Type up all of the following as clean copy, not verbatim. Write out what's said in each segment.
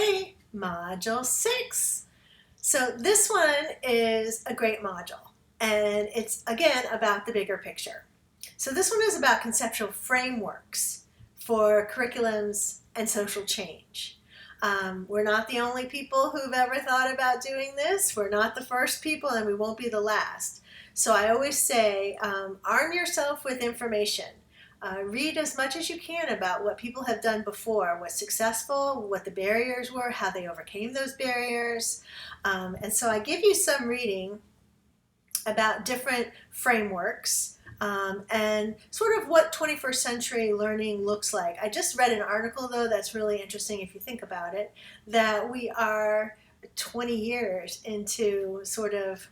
Today, Module 6. So this one is a great module, and it's, again, about the bigger picture. So this one is about conceptual frameworks for curriculums and social change. We're not the only people who've ever thought about doing this. We're not the first people, and we won't be the last. So I always say, arm yourself with information. Read as much as you can about what people have done before, what's successful, what the barriers were, how they overcame those barriers. And so I give you some reading about different frameworks and sort of what 21st century learning looks like. I just read an article, though, that's really interesting if you think about it, that we are 20 years into sort of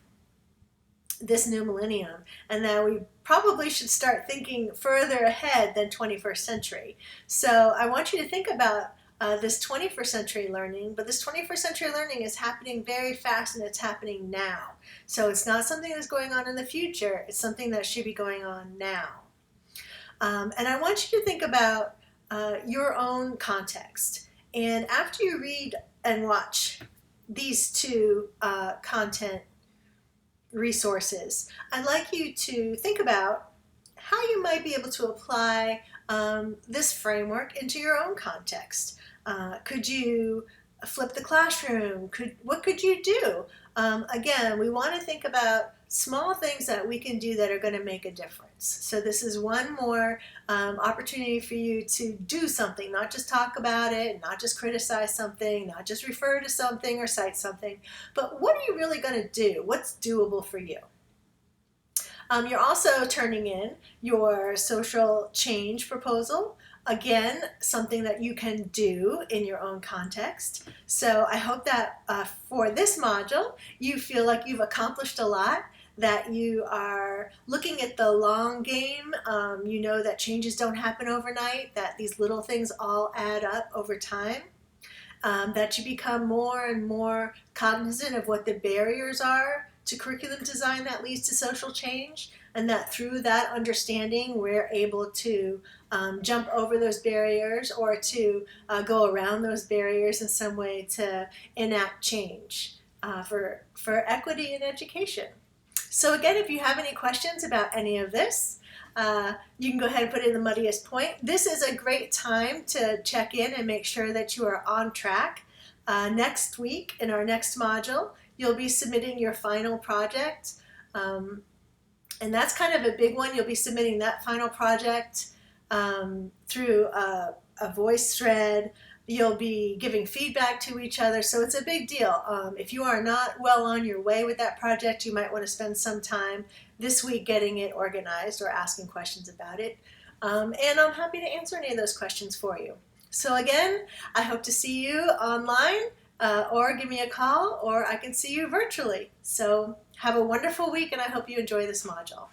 this new millennium, and that we probably should start thinking further ahead than 21st century. So I want you to think about this 21st century learning, but this 21st century learning is happening very fast, and it's happening now. So it's not something that's going on in the future, it's something that should be going on now. And I want you to think about your own context. And after you read and watch these two content resources, I'd like you to think about how you might be able to apply this framework into your own context. Could you flip the classroom? What could you do? Again, we want to think about small things that we can do that are going to make a difference. So this is one more opportunity for you to do something, not just talk about it, not just criticize something, not just refer to something or cite something, but what are you really going to do? What's doable for you? You're also turning in your social change proposal. Again, something that you can do in your own context. So I hope that for this module, you feel like you've accomplished a lot, that you are looking at the long game. You know that changes don't happen overnight, that these little things all add up over time, that you become more and more cognizant of what the barriers are to curriculum design that leads to social change, and that through that understanding we're able to jump over those barriers or to go around those barriers in some way to enact change for equity in education. So again, if you have any questions about any of this, you can go ahead and put it in the muddiest point. This is a great time to check in and make sure that you are on track. Next week, in our next module, you'll be submitting your final project. And that's kind of a big one. You'll be submitting that final project through a voice thread. You'll be giving feedback to each other, so it's a big deal. If you are not well on your way with that project, you might want to spend some time this week getting it organized or asking questions about it. And I'm happy to answer any of those questions for you. So again, I hope to see you online, or give me a call, or I can see you virtually. So have a wonderful week, and I hope you enjoy this module.